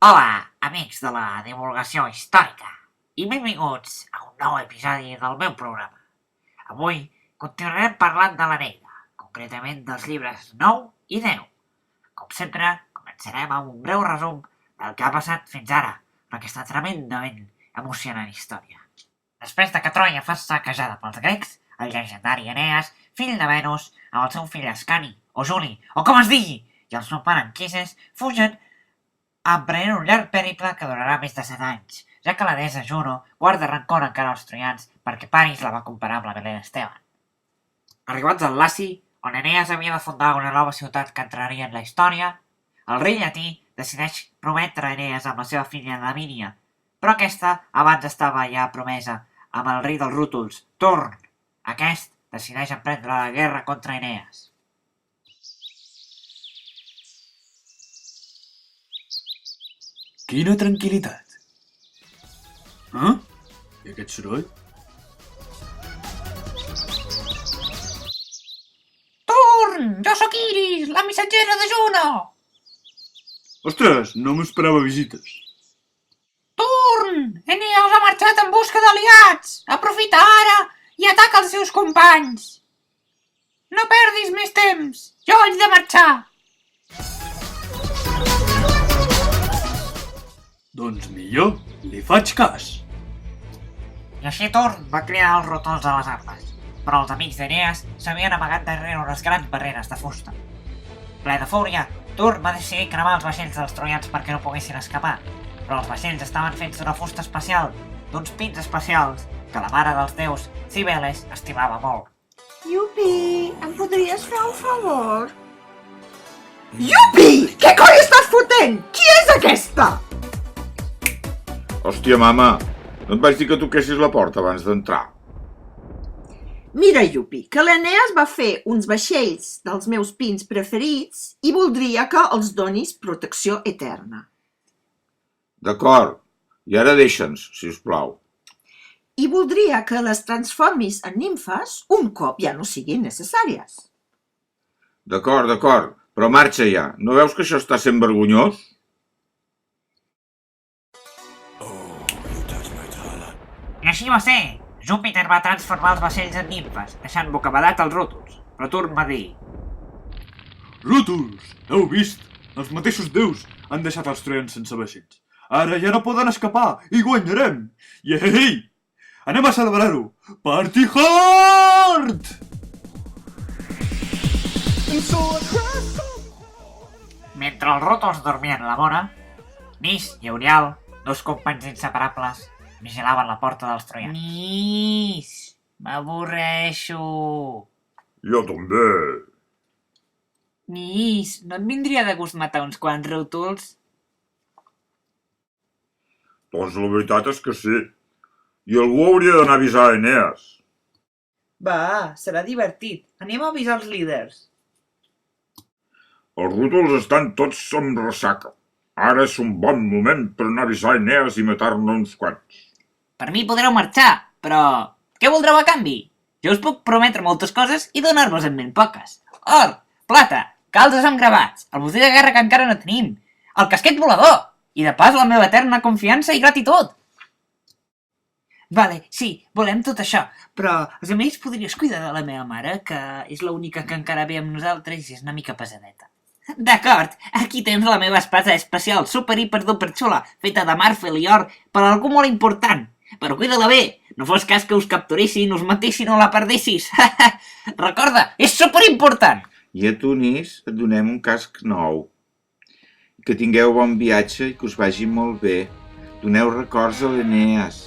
Hola, amics de la divulgació històrica, i benvinguts a un nou episodi del meu programa. Avui continuarem parlant de l'Eneida, concretament dels llibres 9 i 10. Com sempre, començarem amb un breu resum del que ha passat fins ara en aquesta tremendament emocionant història. Després de que Troia fos saquejada pels grecs, el llegendari Enees, fill de Venus, amb el seu fill Ascani, o Juli, o com es digui, i el seu pare Anquises, fugen emprenent un llarg periple que durarà més de 7 anys, ja que la deessa Juno guarda rancor encara als troians perquè Paris la va comparar amb la Belén Esteban. Arribats al Laci, on Enees havia de fundar una nova ciutat que entraria en la història, el rei llatí decideix prometre Enees amb la seva filla Lavínia, però aquesta abans estava ja promesa amb el rei dels Rútuls, Turn. Aquest decideix emprendre la guerra contra Enees. Quina tranquil·litat! I aquest soroll? Turn! Jo sóc Iris, la missatgera de Juno! Ostres, no m'esperava visites. Turn! Eneas ha marxat en busca d'aliats! Aprofita ara i ataca els seus companys! No perdis més temps! Jo haig de marxar! Doncs millor, li faig cas. I així Turn va cridar els rotons a les armes, però els amics d'Enees s'havien amagat darrere unes grans barreres de fusta. Ple de fúria, Turn va decidir cremar els vaixells dels troians perquè no poguessin escapar, però els vaixells estaven fets d'una fusta especial, d'uns pins especials, que la mare dels déus, Cibeles, estimava molt. Yupi, em podries fer un favor? Yupi! Què coi estàs fotent? Qui és aquesta? Hòstia, mama, no et vaig dir que toquessis la porta abans d'entrar. Mira, Yupi, que l'Eneas va fer uns vaixells dels meus pins preferits i voldria que els donis protecció eterna. D'acord, i ara deixa'ns, si us plau. I voldria que les transformis en nimfes un cop ja no siguin necessàries. D'acord, però marxa ja. No veus que això està sent vergonyós? I així va ser! Júpiter va transformar els vaixells en nimfes, deixant bocabadat els Rútuls, però Turn va dir: Rútuls, heu vist? Els mateixos déus han deixat els troians sense vaixells. Ara ja no poden escapar i guanyarem! Iei! Anem a celebrar-ho! Party hard! Mentre els Rútuls dormien a la vora, Nis i Eurial, dos companys inseparables, vigilaven la porta dels troians. Nis! M'avorreixo! Jo també. Nis, no et vindria de gust matar uns quants rútols? Doncs la veritat és que sí. I algú hauria d'anar a avisar Enees. Va, serà divertit. Anem a avisar els líders. Els Rútuls estan tots amb ressaca. Ara és un bon moment per anar a avisar Enees i matar-ne uns quants. Per mi podreu marxar, però què voldreu a canvi? Jo us puc prometre moltes coses i donar-vos en ben poques. Or, plata, calzes amb gravats, el botí de guerra que encara no tenim, el casquet volador i de pas la meva eterna confiança i gratitud. Vale, sí, volem tot això, però a més podries cuidar de la meva mare, que és l'única que encara ve amb nosaltres i és una mica pesadeta. D'acord, aquí tens la meva espasa especial super hiper duper xula, feta de marfil i or, per a algú molt important. Però cuida-la bé, no fos cas que us capturessin, us matessin o la perdessis. Recorda, és superimportant! I a tu, Nis, et donem un casc nou. Que tingueu bon viatge i que us vagi molt bé. Doneu records a l'Enees.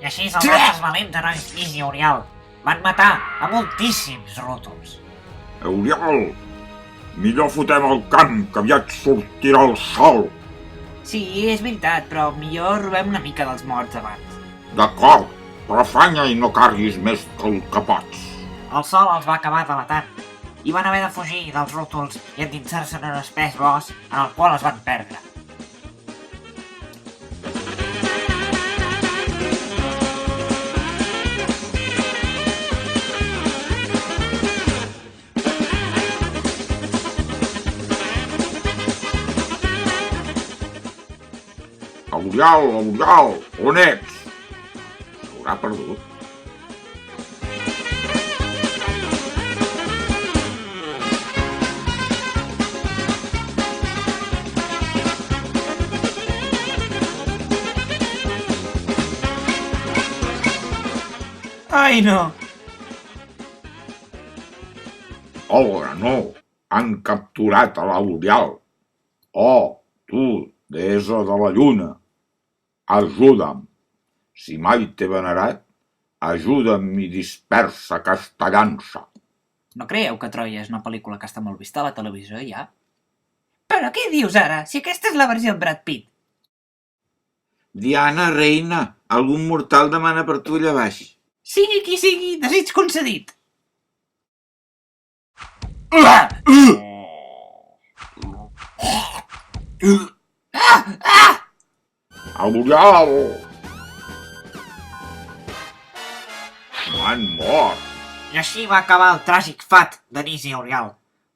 I així els nostres valents herois Nis i Eurial van matar a moltíssims Rútuls. Eurial, millor fotem el camp, que aviat sortirà el sol. Sí, és veritat, però millor robem una mica dels morts abans. D'acord, però afanya i no carguis més del que pots. El sol els va acabar delatant i van haver de fugir dels Rútuls i endinsar-se en un espès bosc en el qual es van perdre. L'Oriol, on ets? S'haurà perdut. Ai, no! Hola, no. Han capturat a l'Oriol. Oh, tu, deessa de la lluna. Ajuda'm. Si mai t'he venerat, ajuda'm i dispersa aquesta llança. No creieu que Troia és una pel·lícula que està molt vista a la televisió, ja? Però què dius ara, si aquesta és la versió amb Brad Pitt? Diana, reina, algun mortal demana per tu allà baix. Sigui qui sigui, desig concedit. L'Oriol! M'han mort. I així va acabar el tràgic fat d'Anís i Oriol,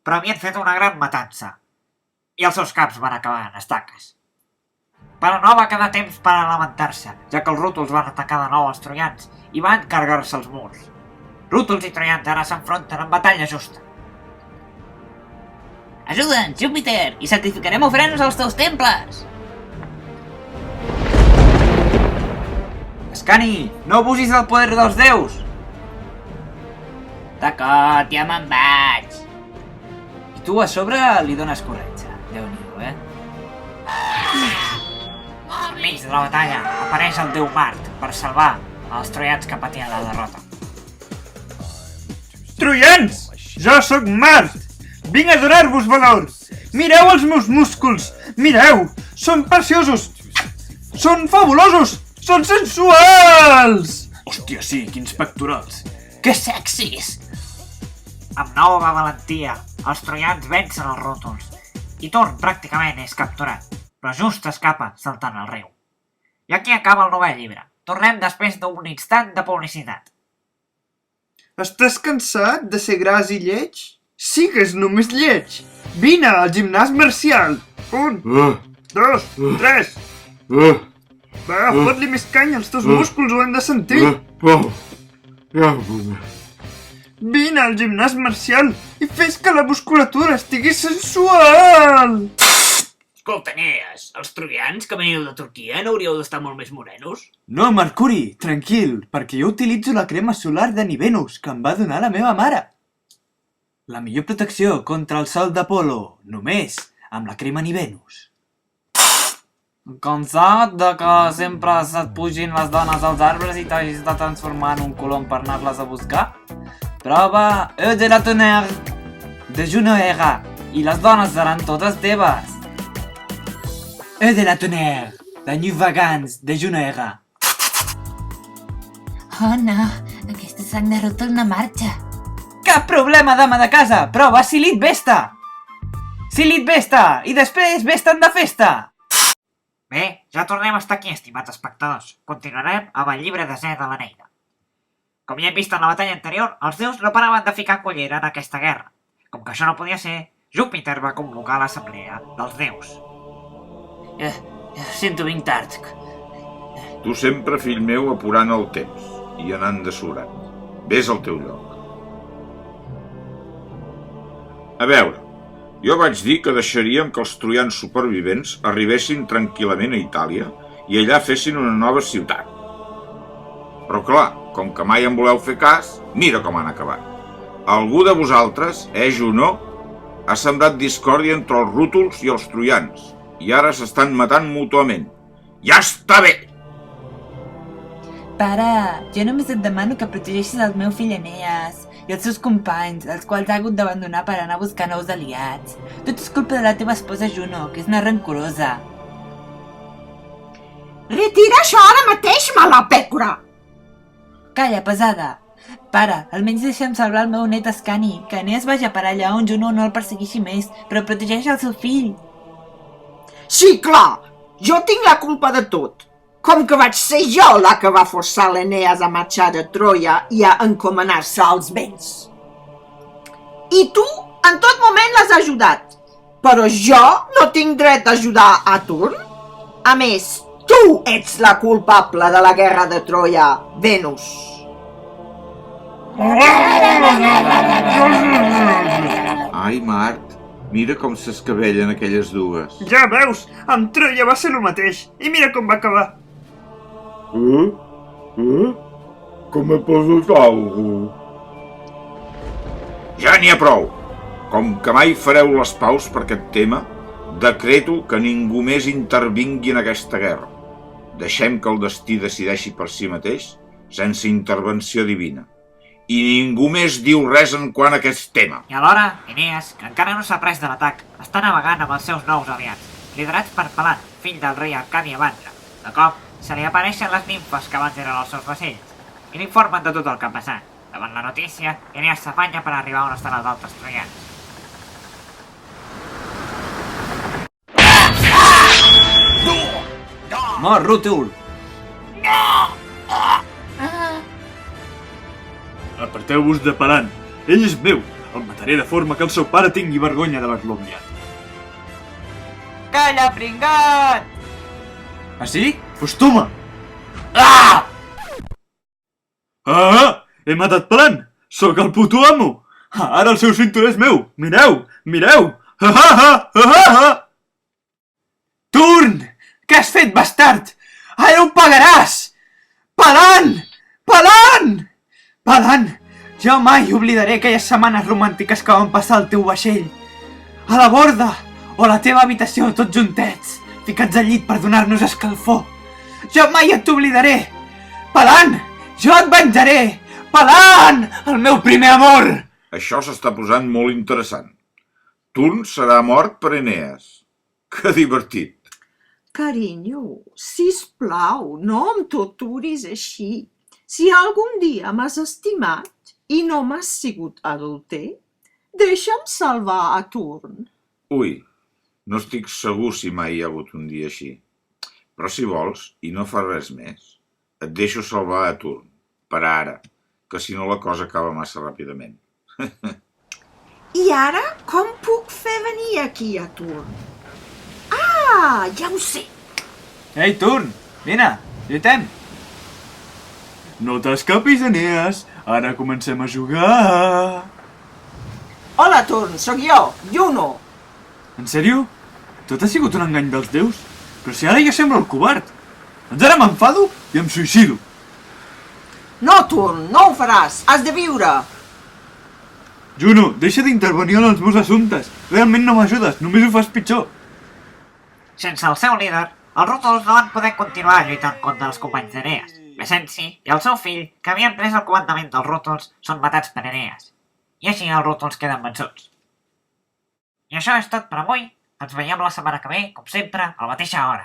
però havien fet una gran matança, i els seus caps van acabar en estaques. Però no va quedar temps per a lamentar-se, ja que els rútols van atacar de nou els troians i van carregar-se els murs. Rútols i troians ara s'enfronten en batalla justa. Ajuda'ns, Júpiter, i sacrificarem ofrenes als teus temples. Ascani, no abusis del poder dels déus! D'acord, ja me'n vaig. I tu a sobre li dones corretja. Déu-n'hi-do, Enmig de la batalla apareix el déu Mart per salvar els troians que patien la derrota. Troians! Jo sóc Mart! Vinc a donar-vos valor! Mireu els meus músculs! Mireu! Són preciosos! Són fabulosos! Són sensuals! Hòstia, sí, quins pectorals! Que sexis! Amb nova valentia, els troians vencen els rútols, i Torn pràcticament és capturat, però just escapa saltant al riu. I aquí acaba el novè llibre. Tornem després d'un instant de publicitat. Estàs cansat de ser gras i lleig? Sigues només lleig! Vine al gimnàs marcial! 1, 2, 3... Va, fot-li més canya, els teus músculs ho han de sentir! Vine al gimnàs marcial i fes que la musculatura estigui sensual! Escolta, Eneas, els troians que veniu de Turquia no hauríeu d'estar molt més morenos? No, Mercuri, tranquil, perquè jo utilitzo la crema solar de Nivenus, que em va donar la meva mare. La millor protecció contra el sol d'Apolo, només amb la crema Nivenus. Cansat de que sempre se't pugin les dones als arbres i t'hagis de transformar en un colom per anar-les a buscar? Prova Eau de la Tonnerre de Junoera i les dones seran totes teves. Eau de la Tonnerre de New Vagans de Junoera. Oh no, aquesta sang de rútol no marxa. Cap problema, dama de casa! Prova Silit Vesta! Silit Vesta! I després vés-te'n de festa! Bé, ja tornem a estar aquí, estimats espectadors. Continuarem amb el llibre desè de l'Eneida. Com ja hem vist en la batalla anterior, els déus no paraven de ficar cullera en aquesta guerra. Com que això no podia ser, Júpiter va convocar l'assemblea dels déus. Sento vinc tard. Tu sempre, fill meu, apurant el temps i anant de sobrat. Ves al teu lloc. A veure, jo vaig dir que deixaríem que els troians supervivents arribessin tranquil·lament a Itàlia i allà fessin una nova ciutat. Però clar, com que mai en voleu fer cas, mira com han acabat. Algú de vosaltres, Juno, ha sembrat discòrdia entre els rútols i els troians i ara s'estan matant mútuament. Ja està bé! Pare, jo només et demano que protegeixis el meu fill Eneas i els seus companys, els quals ha hagut d'abandonar per anar a buscar nous aliats. Tot és culpa de la teva esposa Juno, que és una rancorosa. Retira això ara mateix, mala pècora! Calla, pesada. Pare, almenys deixa'm salvar el meu net Ascani, que Eneas vagi per allà on Juno no el persegueixi més, però protegeix el seu fill. Sí, clar, jo tinc la culpa de tot. Com que vaig ser jo la que va forçar l'Eneas a marxar de Troia i a encomanar-se als béns. I tu, en tot moment l'has ajudat. Però jo no tinc dret a ajudar a Turn. A més, Tu ets la culpable de la guerra de Troia, Venus. Ai, Mart, mira com s'escabellen aquelles dues. Ja veus, amb Troia va ser el mateix. I mira com va acabar. Que m'he perdut alguna. Ja n'hi ha prou. Com que mai fareu les paus per aquest tema, decreto que ningú més intervingui en aquesta guerra. Deixem que el destí decideixi per si mateix, sense intervenció divina. I ningú més diu res en quant a aquest tema. I alhora, Eneas, que encara no s'ha pres de l'atac, està navegant amb els seus nous aliats, liderats per Pelant, fill del rei Arcadi Abandra. De cop, se li apareixen les nimfes que abans eren els seus vasells, i l'informen de tot el que ha passat. Davant la notícia, Eneas s'afanya per arribar on estan els altres troians. Mort, Rútul! Aparteu-vos de Pelant. Ell és meu. El mataré de forma que el seu pare tingui vergonya d'haver-lo enviat. Calla, pringat! Ah, sí? Pues toma! Ah! Ah! He matat Pelant! Sóc el puto amo! Ara el seu cinturó és meu! Mireu! Mireu! Ha ha ha! Ha ha ha! Turn! Què has fet, bastard? Ara ho pagaràs! Pelant! Pelant! Pelant! Jo mai oblidaré aquelles setmanes romàntiques que van passar al teu vaixell. A la borda o a la teva habitació, tots juntets, ficats al llit per donar-nos escalfor. Jo mai et oblidaré! Pelant! Jo et venjaré! Pelant! El meu primer amor! Això s'està posant molt interessant. Turn serà mort per Eneas. Que divertit. Carinyo, sisplau, no em torturis així. Si algun dia m'has estimat i no m'has sigut adulter, deixa'm salvar a Turn. Ui, no estic segur si mai hi ha hagut un dia així. Però si vols, i no fa res més, et deixo salvar a Turn, per ara, que si no la cosa acaba massa ràpidament. I ara, com puc fer venir aquí a Turn? Ah, ja ho sé. Ei, Turn! Vine, lluitem! No t'escapis, Eneas. Ara comencem a jugar. Hola, Turn, sóc jo, Juno. En sèrio? Tot ha sigut un engany dels déus? Però si ara jo semblo el covard. Doncs ara m'enfado i em suïcido. No, Turn, no ho faràs, has de viure. Juno, deixa d'intervenir en els meus assumptes. Realment no m'ajudes, només ho fas pitjor. Sense el seu líder, els Rútuls no van poder continuar lluitant contra els companys d'Eneas. Mecenci i el seu fill, que havien pres el comandament dels Rútuls, són matats per Eneas. I així els Rútuls queden vençuts. I això és tot per avui. Ens veiem la setmana que ve, com sempre, a la mateixa hora.